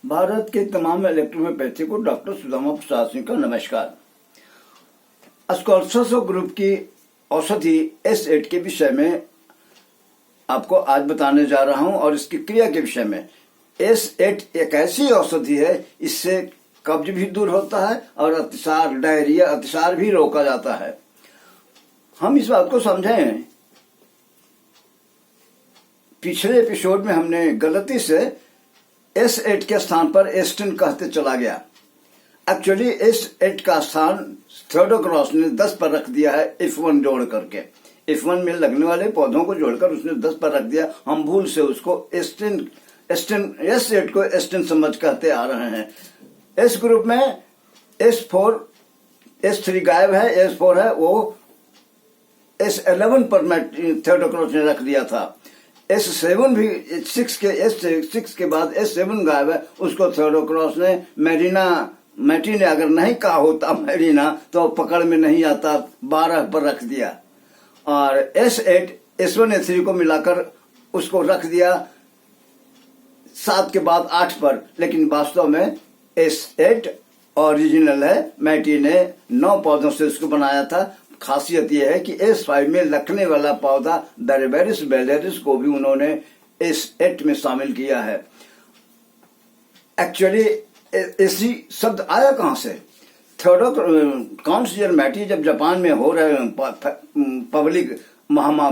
भारत के तमाम इलेक्ट्रोहोम्योपैथी को डॉक्टर सुदामा प्रसाद सिंह का नमस्कार। स्कॉर्सो ग्रुप की औषधि S8 के विषय में आपको आज बताने जा रहा हूं और इसकी क्रिया के विषय में। S8 एक ऐसी औषधि है, इससे कब्ज भी दूर होता है और अतिसार, डायरिया, अतिसार भी रोका जाता है। हम इस बात को समझें, पिछले एपिसोड में हमने गलती से S8 के स्थान पर एस्टिन कहते चला गया। एक्चुअली S8 का स्थान थियोडोक्रॉस ने 10 पर रख दिया है, F1 जोड़ करके। F1 में लगने वाले पौधों को जोड़कर उसने 10 पर रख दिया। हम भूल से उसको S8 को एस्टिन समझ कहते आ रहे हैं। S ग्रुप में S4, S3 गायब है, S4 है, वो S11 पर थियोडोक्रॉस ने रख दिया था। S7 भी S6 के बाद S7 गायब है, उसको थियोडोक्रॉस ने मैटी ने अगर नहीं कहा होता मैरीना तो पकड़ में नहीं आता, 12 पर रख दिया। और S8 S1 S3 को मिलाकर उसको रख दिया 7 के बाद 8 पर, लेकिन वास्तव में S8 ओरिजिनल है। मैटी ने 9 पौधों से उसको बनाया था। खासियत यह है कि S5 में लगने वाला पौधा बेरेबेरिस वेलेरिस को भी उन्होंने S8 में शामिल किया है। एक्चुअली ऐसी शब्द आया कहां से? काउंसिलर मैटी जब जापान में हो रहे पब्लिक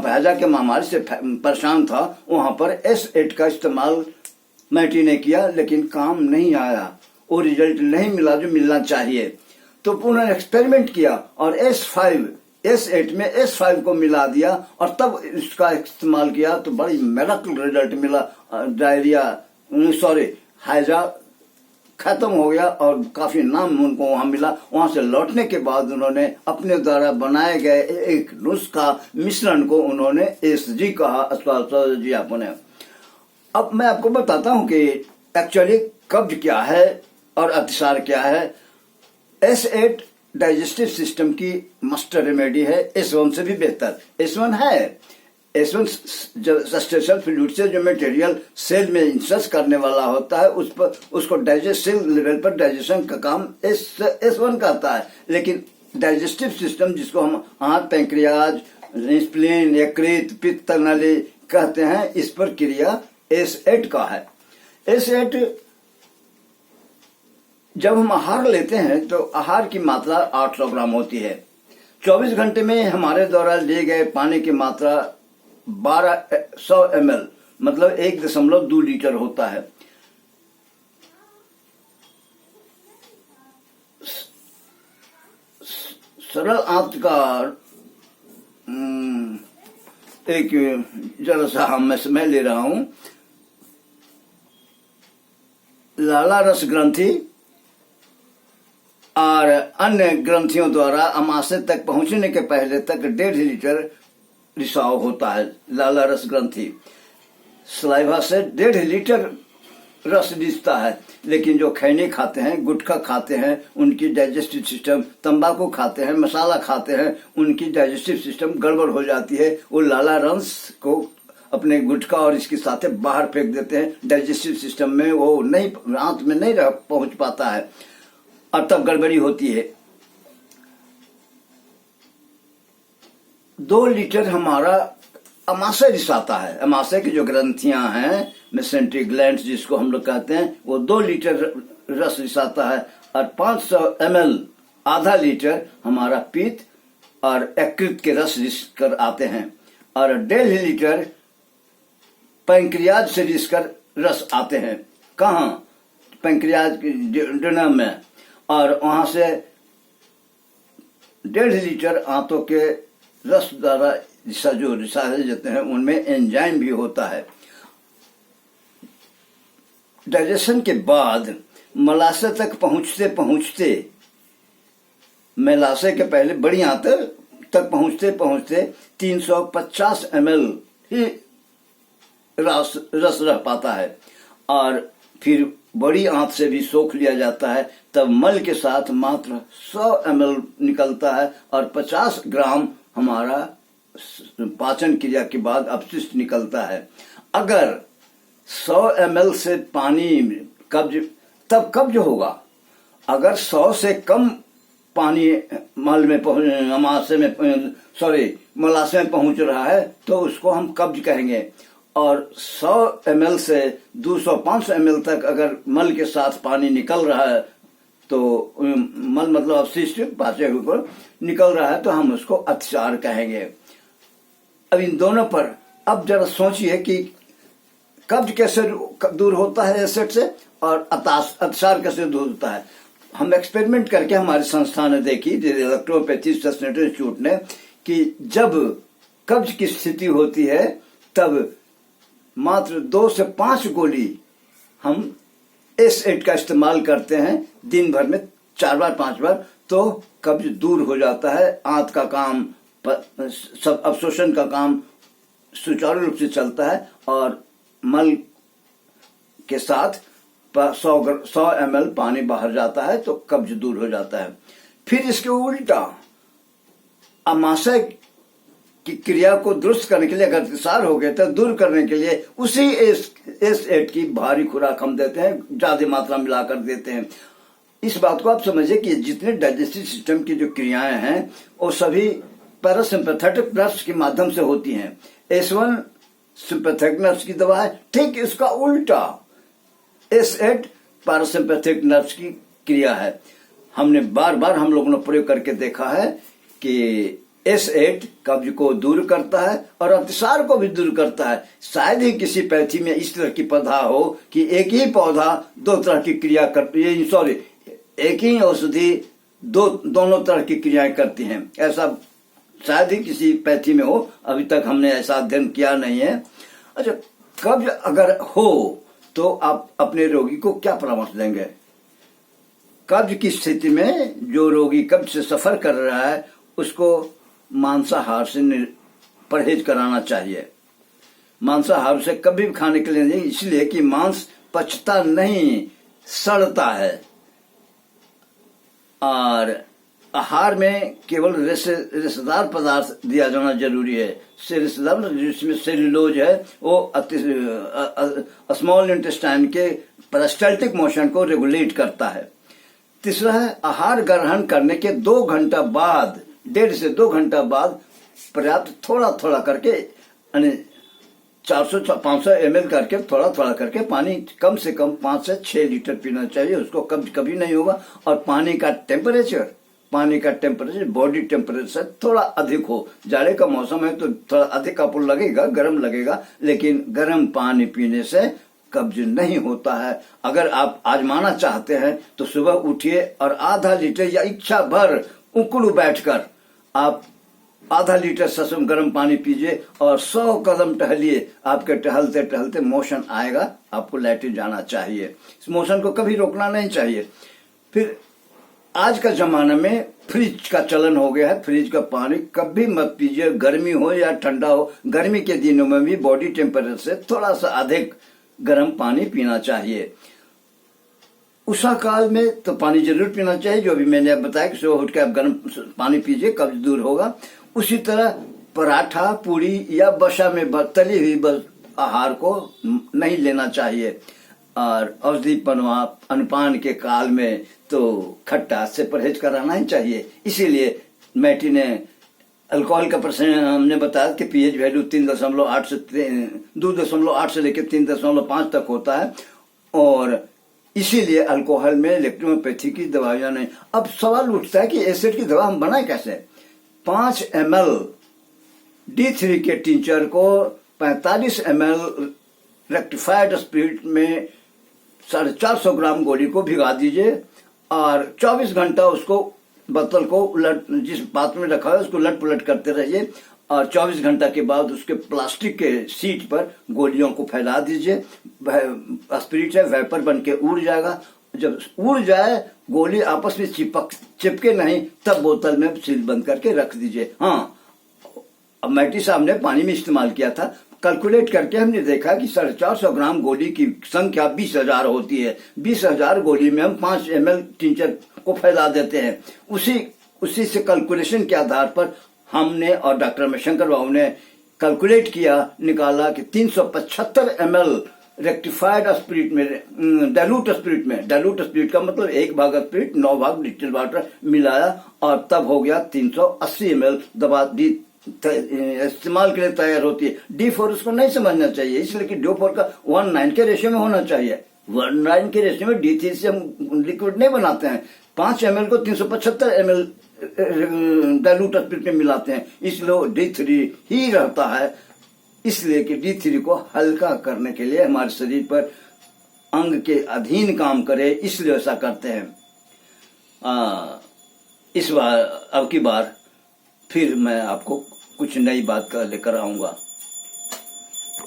हैजा के महामारी से परेशान था, वहां पर S8 का इस्तेमाल मैटी ने किया, लेकिन काम नहीं आया, वो रिजल्ट नहीं मिला जो मिलना चाहिए। तो पुनः एक्सपेरिमेंट किया और S8 में S5 को मिला दिया और तब इसका इस्तेमाल किया तो बड़ी मिरेकल रिजल्ट मिला। हैजा खत्म हो गया और काफी नाम उनको वहां मिला। वहां से लौटने के बाद उन्होंने अपने द्वारा बनाए गए एक नुस्खा मिश्रण को उन्होंने SG कहा, अपने। अब मैं आपको बताता हूं कि एक्चुअली कब्ज क्या है और अतिसार क्या है। S8 डाइजेस्टिव सिस्टम की मास्टर रेमेडी है, S1 से भी बेहतर। S1 है, S1 सस्टेशनल फ्लूइड से जो मटेरियल सेल में इंसर्ट करने वाला होता है, उस पर उसको डाइजेस्टिव लेवल पर डाइजेशन का काम S1 करता है। लेकिन डाइजेस्टिव सिस्टम जिसको हम आंत, पैंक्रियाज, स्प्लीन, यकृत, पित्त नली कहते हैं, इस पर क्रिया S8 का है। S8 जब हम आहार लेते हैं तो आहार की मात्रा 800 ग्राम होती है। 24 घंटे में हमारे द्वारा लिए गए पानी की मात्रा 1200 ml, मतलब 1.2 लीटर होता है। सरल आंत का एक जरा सा मैं समय ले रहा हूं। लाला रस ग्रंथि और अन्य ग्रंथियों द्वारा अमाशय तक पहुंचने के पहले तक 1.5 लीटर रिसाव होता है। लाला रस ग्रंथि सलाइवा से 1.5 लीटर रस रिसता है। लेकिन जो खैनी खाते हैं, गुटखा खाते हैं, उनकी डाइजेस्टिव सिस्टम, तंबाकू खाते हैं, मसाला खाते हैं, उनकी डाइजेस्टिव सिस्टम गड़बड़ हो जाती है। वो लाला रस को अपने गुटखा और इसके साथ बाहर फेंक देते हैं। डाइजेस्टिव सिस्टम में वो नहीं, आंत में नहीं पहुंच पाता है और तब गड़बड़ी होती है। 2 लीटर हमारा अमाशय रिसाता है। अमाशय की जो ग्रंथियां हैं, मेसेंट्री ग्लैंड्स जिसको हम लोग कहते हैं, वो 2 लीटर रस रिसाता है और 500 ml, आधा लीटर हमारा पित्त और यकृत के रस रिस कर आते हैं और 1.5 लीटर पैंक्रियाज से रिस कर रस आते हैं। कहाँ? पैंक्रियाज के ड्यूनम में। और वहां से 1.5 लीटर आंतों के रस द्वारा जो रिसाए जाते हैं, उनमें एंजाइम भी होता है। डाइजेशन के बाद मलाशय तक पहुंचते पहुंचते, मलाशय के पहले बड़ी आंत तक पहुंचते पहुंचते 350 ml ही रस रह पाता है और फिर बड़ी आंत से भी सोख लिया जाता है। तब मल के साथ मात्र 100 ml निकलता है और 50 ग्राम हमारा पाचन क्रिया के बाद अपशिष्ट निकलता है। अगर 100 ml से पानी कब्ज तब कब्ज होगा। अगर 100 से कम पानी मल में मलाशय में पहुंच रहा है तो उसको हम कब्ज कहेंगे। और 100 ml से 200-500 ml तक अगर मल के साथ पानी निकल रहा है तो मल मतलब अपशिष्ट पाचक ऊपर निकल रहा है तो हम उसको अतिसार कहेंगे। अब इन दोनों पर अब जरा सोचिए कि कब्ज कैसे दूर होता है एसिड से और अतिसार कैसे दूर होता है। हम एक्सपेरिमेंट करके हमारे संस्था ने देखी, इलेक्ट्रोपैथी इंस्टीट्यूट ने, कि जब कब्ज की स्थिति होती है तब मात्र 2 से 5 गोली हम S8 का इस्तेमाल करते हैं दिन भर में 4 बार 5 बार, तो कब्ज दूर हो जाता है। आंत का काम, सब अवशोषण का काम सुचारू रूप से चलता है और मल के साथ 100 ml पानी बाहर जाता है तो कब्ज दूर हो जाता है। फिर इसके उल्टा आमाशय की क्रिया को दुरुस्त करने के लिए, अगर अतिसार हो गया तो दूर करने के लिए उसी S8 की भारी खुराक हम देते हैं, ज्यादा मात्रा मिलाकर देते हैं। इस बात को आप समझिए कि जितने डाइजेस्टिव सिस्टम की जो क्रियाएं हैं वो सभी पैरासिम्पैथेटिक नर्व्स के माध्यम से होती हैं। S1 सिंपैथेटिक नर्व्स की दवा है, ठीक इसका उल्टा S8 पैरासिम्पैथिक नर्व्स की क्रिया है। हमने बार बार हम लोगों ने प्रयोग करके देखा है कि S8 कब्ज को दूर करता है और अतिसार को भी दूर करता है। शायद ही किसी पैथी में इस तरह की पौधा हो कि एक ही पौधा 2 तरह की क्रिया करती है, एक ही औषधि दोनों तरह की क्रियाएं करती हैं। ऐसा शायद ही किसी पैथी में हो, अभी तक हमने ऐसा अध्ययन किया नहीं है। अच्छा, कब्ज अगर हो तो आप अपने रोगी को क्या परामर्श देंगे? कब्ज की स्थिति में जो रोगी कब्ज से सफर कर रहा है उसको मांसाहार से परहेज कराना चाहिए। मांसाहार से कभी भी खाने के लिए नहीं, इसलिए कि मांस पचता नहीं, सड़ता है। और आहार में केवल रेशेदार पदार्थ दिया जाना जरूरी है। रेशेदार जिसमें सेल्यूलोज है वो स्मॉल इंटेस्टाइन के पेरिस्टाल्टिक मोशन को रेगुलेट करता है। तीसरा है आहार ग्रहण करने के 2 घंटा बाद, 1.5 से 2 घंटा बाद पर्याप्त थोड़ा थोड़ा करके 400-500 ml करके थोड़ा थोड़ा करके पानी कम से कम 5 से 6 लीटर पीना चाहिए। उसको कब्ज कभी नहीं होगा। और पानी का टेम्परेचर बॉडी टेम्परेचर थोड़ा अधिक हो। जाड़े का मौसम है तो थोड़ा अधिक आपको लगेगा, गर्म लगेगा, लेकिन गर्म पानी पीने से कब्ज नहीं होता है। अगर आप आजमाना चाहते हैं तो सुबह उठिए और आधा लीटर या इच्छा भर उकड़ू बैठकर आप आधा लीटर ससुम गर्म पानी पीजिए और 100 कदम टहलिए। आपके टहलते टहलते मोशन आएगा, आपको लैट्रिन जाना चाहिए। इस मोशन को कभी रोकना नहीं चाहिए। फिर आज का जमाना में फ्रिज का चलन हो गया है। फ्रिज का पानी कभी मत पीजिए, गर्मी हो या ठंडा हो। गर्मी के दिनों में भी बॉडी टेम्परेचर से थोड़ा सा अधिक गर्म पानी पीना चाहिए। उषा काल में तो पानी जरूर पीना चाहिए, जो भी मैंने बताया कि सुबह उठ के आप गर्म पानी पीजिए, कब्ज दूर होगा। उसी तरह पराठा, पूरी या बसा में तली हुई आहार को नहीं लेना चाहिए। और औषधि अनुपान के काल में तो खट्टा से परहेज कराना ही चाहिए। इसीलिए मैटी ने अल्कोहल का प्रश्न हमने बताया कि पीएच वैल्यू 2.8 से लेकर 3.5 तक होता है। और इसीलिए अल्कोहल में इलेक्ट्रोपैथी की दवाइयां नहीं। अब सवाल उठता है कि एसिड की दवा हम बनाए कैसे? 5 ml D3 के टिंचर को 45 ml रेक्टिफाइड स्पिरिट में 450 ग्राम गोली को भिगा दीजिए और 24 घंटा उसको बोतल को जिस पात्र में रखा है उसको उलट पुलट करते रहिए। और 24 घंटा के बाद उसके प्लास्टिक के सीट पर गोलियों को फैला दीजिए। स्पिरिट है वेपर बन के उड़ जाएगा। जब उड़ जाए, गोली आपस में चिपके नहीं, तब बोतल में सील बंद करके रख दीजिए। हाँ, अब मैटी साहब ने पानी में इस्तेमाल किया था। कैलकुलेट करके हमने देखा कि 450 ग्राम गोली की संख्या 20,000 होती है। 20,000 गोली में हम 5 ml टिंचर को फैला देते हैं। उसी से कैलकुलेशन के आधार पर हमने और डॉक्टर मशंकर बाबू ने कैलकुलेट किया, निकाला कि 375 ml रेक्टिफाइड स्पिरिट में, डाइल्यूट स्पिरिट का मतलब 1 भाग स्पिरिट 9 भाग डिस्टिल वाटर मिलाया और तब हो गया 380 ml दवा डी इस्तेमाल के लिए तैयार होती है। D4 उसको नहीं समझना चाहिए, इसलिए कि D4 का 1:9 के रेशियो में होना चाहिए। 1:9 के रेशियो में D3 से हम लिक्विड नहीं बनाते हैं। 5 ml को 375 ml डाइल्यूट स्पिरिट में मिलाते हैं, इसलिए D3 ही रहता है। इसलिए कि D3 को हल्का करने के लिए, हमारे शरीर पर अंग के अधीन काम करे, इसलिए ऐसा करते हैं। इस बार अब की बार फिर मैं आपको कुछ नई बात लेकर आऊंगा।